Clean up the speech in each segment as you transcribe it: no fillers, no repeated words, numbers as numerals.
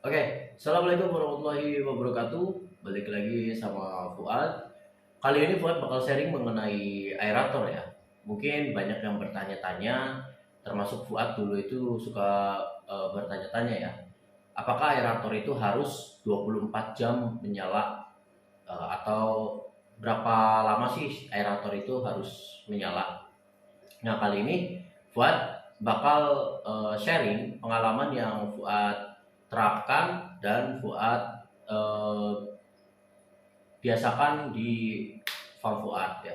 Oke, assalamualaikum warahmatullahi wabarakatuh. Balik lagi sama Fuad. Kali ini Fuad bakal sharing mengenai aerator ya. Mungkin banyak yang bertanya-tanya, termasuk Fuad dulu itu suka bertanya-tanya ya. Apakah aerator itu harus 24 jam menyala atau berapa lama sih aerator itu harus menyala? Nah, kali ini Fuad bakal sharing pengalaman yang Fuad terapkan dan Fuad eh, biasakan di farm Fuad ya.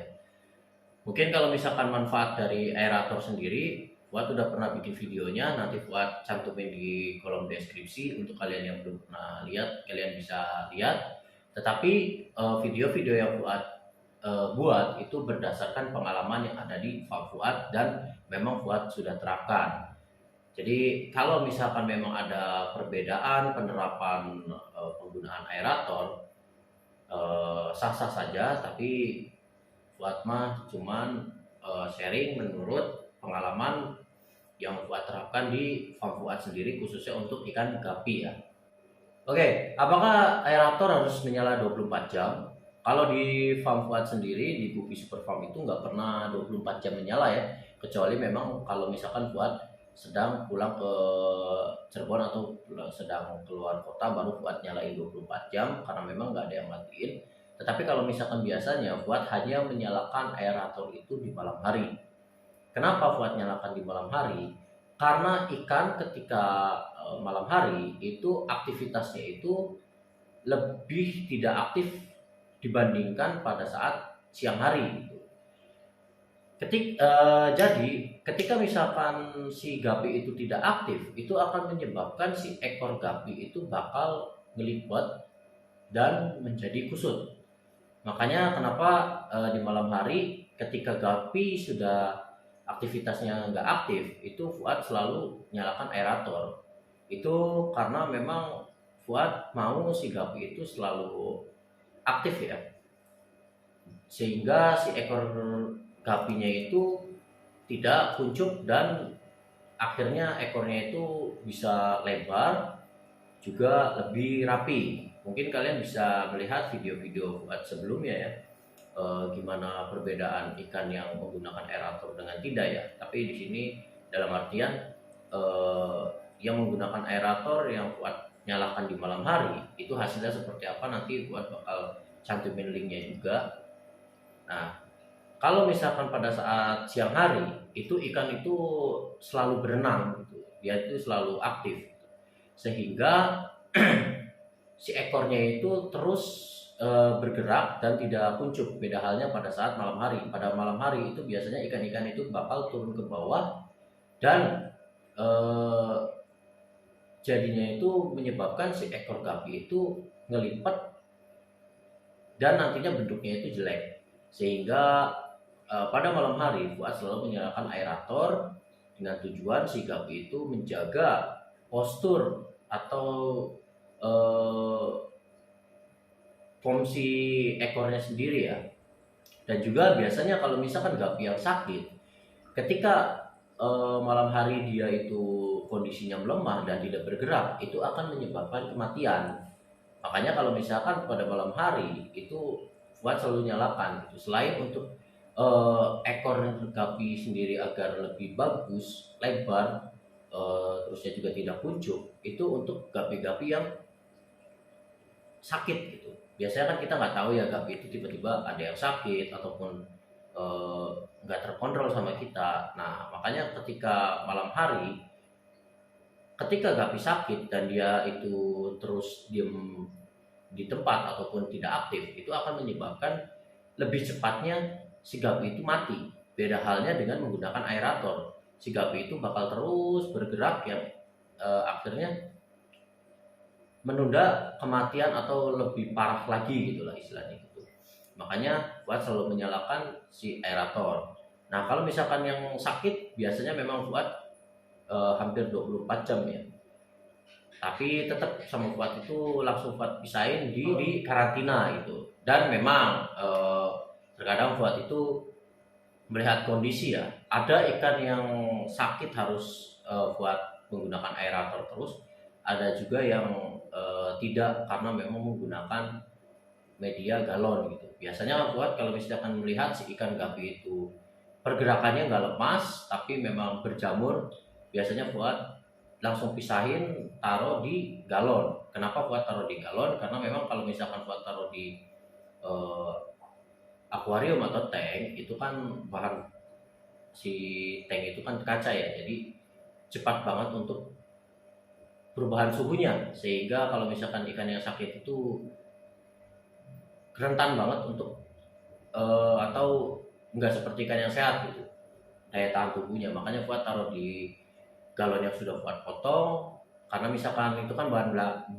Mungkin kalau misalkan manfaat dari aerator sendiri, Fuad udah pernah bikin videonya, nanti Fuad cantumin di kolom deskripsi untuk kalian yang belum pernah lihat, kalian bisa lihat. Tetapi video-video yang Fuad buat itu berdasarkan pengalaman yang ada di farm Fuad dan memang Fuad sudah terapkan. Jadi kalau misalkan memang ada perbedaan penerapan penggunaan aerator, sah-sah saja, tapi Fuad mah cuman sharing menurut pengalaman yang Fuad terapkan di farm Fuad sendiri, khususnya untuk ikan gapi ya. Oke, apakah aerator harus menyala 24 jam? Kalau di farm Fuad sendiri, di Gupi Super Farm itu nggak pernah 24 jam menyala ya. Kecuali memang kalau misalkan Fuad sedang pulang ke Cirebon atau sedang keluar kota, baru Fuad nyalain 24 jam karena memang nggak ada yang matiin. Tetapi kalau misalkan biasanya Fuad hanya menyalakan aerator itu di malam hari. Kenapa Fuad nyalakan di malam hari? Karena ikan ketika malam hari itu aktivitasnya itu lebih tidak aktif dibandingkan pada saat siang hari gitu. Jadi ketika misalkan si gapi itu tidak aktif, itu akan menyebabkan si ekor gapi itu bakal ngelipet dan menjadi kusut. Makanya kenapa di malam hari ketika gapi sudah aktivitasnya nggak aktif, itu Fuad selalu nyalakan aerator. Itu karena memang Fuad mau si gapi itu selalu aktif ya, sehingga si ekor gapinya itu tidak kuncup dan akhirnya ekornya itu bisa lebar juga lebih rapi. Mungkin kalian bisa melihat video-video Fuad sebelumnya ya, gimana perbedaan ikan yang menggunakan aerator dengan tidak ya. Tapi di sini dalam artian eh, yang menggunakan aerator yang Fuad nyalakan di malam hari itu hasilnya seperti apa, nanti Fuad bakal cantumin linknya juga. Nah, kalau misalkan pada saat siang hari itu ikan itu selalu berenang gitu. Dia itu selalu aktif sehingga si ekornya itu terus bergerak dan tidak kuncup. Beda halnya pada saat malam hari. Pada malam hari itu biasanya ikan-ikan itu bakal turun ke bawah dan eh, jadinya itu menyebabkan si ekor gapi itu ngelipat dan nantinya bentuknya itu jelek. Sehingga pada malam hari Fuad selalu menyalakan aerator dengan tujuan si gapi itu menjaga postur atau eh, fungsi ekornya sendiri ya. Dan juga biasanya kalau misalkan gapi yang sakit, ketika malam hari dia itu kondisinya melemah dan tidak bergerak, itu akan menyebabkan kematian. Makanya kalau misalkan pada malam hari itu Fuad selalu nyalakan gitu. Selain untuk ekor gapi sendiri agar lebih bagus, lebar, terusnya juga tidak kuncup, itu untuk gapi-gapi yang sakit gitu. Biasanya kan kita nggak tahu ya gapi itu tiba-tiba ada yang sakit ataupun nggak terkontrol sama kita. Nah, makanya ketika malam hari, ketika gapi sakit dan dia itu terus diem di tempat ataupun tidak aktif, itu akan menyebabkan lebih cepatnya si gapi itu mati. Beda halnya dengan menggunakan aerator. Si gapi itu bakal terus bergerak yang akhirnya menunda kematian atau lebih parah lagi gitulah istilahnya gitu. Makanya Fuad selalu menyalakan si aerator. Nah, kalau misalkan yang sakit biasanya memang Fuad hampir 24 jam ya. Tapi tetap sama Fuad itu langsung Fuad pisahin di karantina gitu. Dan memang terkadang Fuad itu melihat kondisi ya. Ada ikan yang sakit harus Fuad menggunakan aerator terus. Ada juga yang tidak, karena memang menggunakan media galon gitu. Biasanya Fuad kalau misalkan melihat si ikan gapi itu pergerakannya nggak lemas tapi memang berjamur, biasanya Fuad langsung pisahin, taruh di galon. Kenapa Fuad taruh di galon? Karena memang kalau misalkan Fuad taruh di eh, akuarium atau tank, itu kan bahan, si tank itu kan kaca ya, jadi cepat banget untuk perubahan suhunya, sehingga kalau misalkan ikan yang sakit itu rentan banget untuk atau nggak seperti ikan yang sehat gitu daya tahan tubuhnya. Makanya Fuad taruh di galon yang sudah Fuad potong, karena misalkan itu kan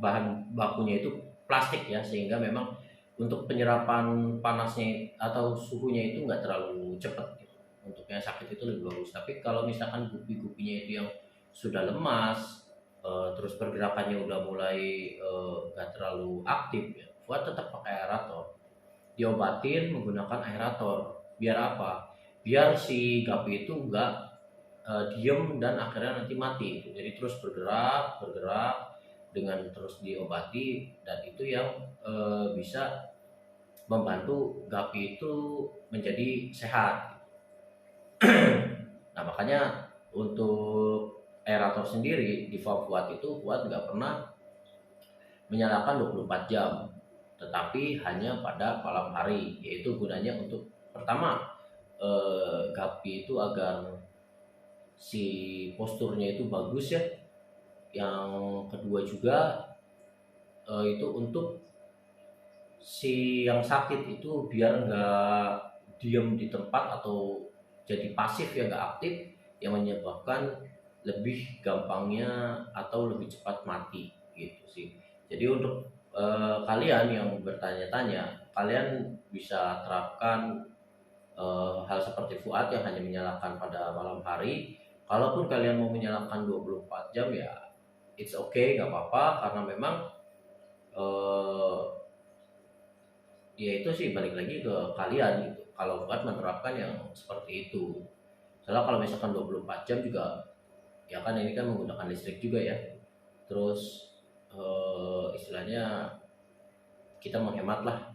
bahan bakunya itu plastik ya, sehingga memang untuk penyerapan panasnya atau suhunya itu nggak terlalu cepat gitu. Untuk yang sakit itu lebih bagus. Tapi kalau misalkan gupi-gupinya itu yang sudah lemas, terus pergerakannya udah mulai nggak terlalu aktif ya, Fuad tetap pakai aerator, diobatin menggunakan aerator. Biar apa? Biar si gapi itu nggak diem dan akhirnya nanti mati gitu. Jadi terus bergerak bergerak dengan terus diobati, dan itu yang bisa membantu gapi itu menjadi sehat. Nah makanya untuk aerator sendiri di farm Fuad itu, Fuad nggak pernah menyalakan 24 jam, tetapi hanya pada malam hari, yaitu gunanya untuk pertama, gapi itu agar si posturnya itu bagus ya. Yang kedua juga itu untuk si yang sakit itu biar nggak diem di tempat atau jadi pasif ya, nggak aktif, yang menyebabkan lebih gampangnya atau lebih cepat mati gitu sih. Jadi untuk kalian yang bertanya-tanya, kalian bisa terapkan hal seperti Fuad yang hanya menyalakan pada malam hari. Kalaupun kalian mau menyalakan 24 jam ya it's okay, nggak apa-apa, karena memang eh, ya itu sih balik lagi ke kalian gitu. Kalau Fuad menerapkan yang seperti itu. Soalnya kalau misalkan 24 jam juga, ya kan ini kan menggunakan listrik juga ya. Terus istilahnya kita menghemat lah,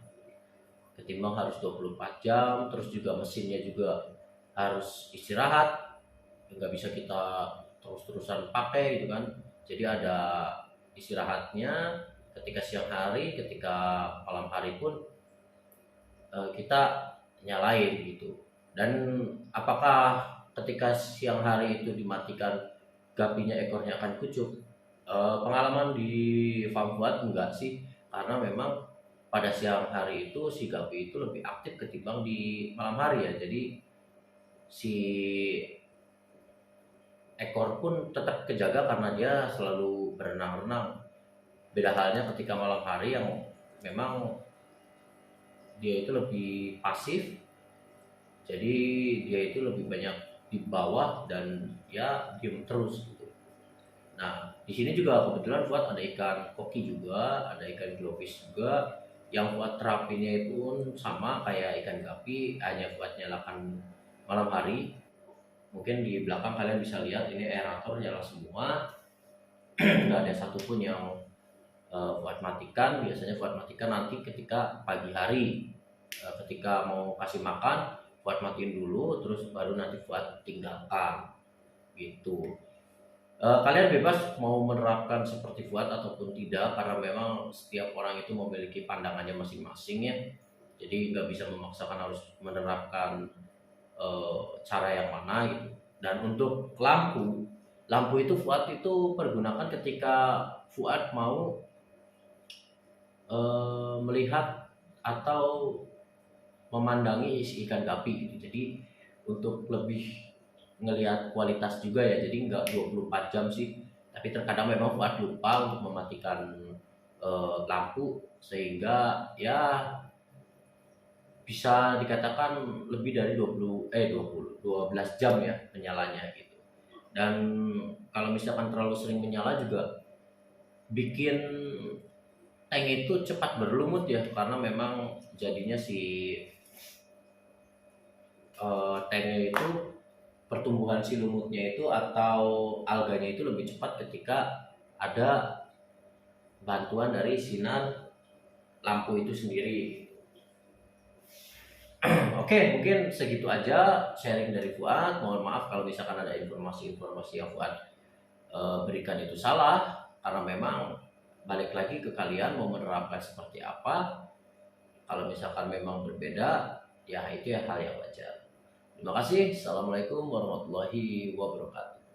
ketimbang harus 24 jam, terus juga mesinnya juga harus istirahat, nggak bisa kita terus-terusan pakai gitu kan. Jadi ada istirahatnya ketika siang hari, ketika malam hari pun kita nyalain gitu. Dan apakah ketika siang hari itu dimatikan gapinya ekornya akan kucuk? Pengalaman di farm Fuad enggak sih, karena memang pada siang hari itu si gapi itu lebih aktif ketimbang di malam hari ya. Jadi si ekor pun tetap kejaga karena dia selalu berenang-renang. Beda halnya ketika malam hari yang memang dia itu lebih pasif, jadi dia itu lebih banyak di bawah dan ya diem terus gitu. Nah di sini juga kebetulan Fuad ada ikan koki juga, ada ikan globis juga, yang Fuad terapinnya pun sama kayak ikan gapi, hanya Fuad nyalakan malam hari. Mungkin di belakang kalian bisa lihat ini aerator nyala semua, nggak ada satupun yang Fuad matikan. Biasanya Fuad matikan nanti ketika pagi hari, ketika mau kasih makan Fuad matiin dulu, terus baru nanti Fuad tinggalkan gitu. Kalian bebas mau menerapkan seperti Fuad ataupun tidak, karena memang setiap orang itu memiliki pandangannya masing-masing ya. Jadi nggak bisa memaksakan harus menerapkan cara yang mana gitu. Dan untuk lampu itu Fuad itu pergunakan ketika Fuad mau melihat atau memandangi isi ikan gapi gitu. Jadi untuk lebih ngelihat kualitas juga ya, jadi nggak 24 jam sih, tapi terkadang memang Fuad lupa untuk mematikan lampu, sehingga ya bisa dikatakan lebih dari 12 jam ya menyalanya gitu. Dan kalau misalkan terlalu sering menyala juga bikin tank itu cepat berlumut ya, karena memang jadinya si tanknya itu, pertumbuhan si lumutnya itu atau alganya itu lebih cepat ketika ada bantuan dari sinar lampu itu sendiri. Oke, mungkin segitu aja sharing dari Fuad. Mohon maaf kalau misalkan ada informasi-informasi yang Fuad berikan itu salah, karena memang balik lagi ke kalian mau menerapkan seperti apa. Kalau misalkan memang berbeda, ya itu ya hal yang wajar. Terima kasih. Assalamualaikum warahmatullahi wabarakatuh.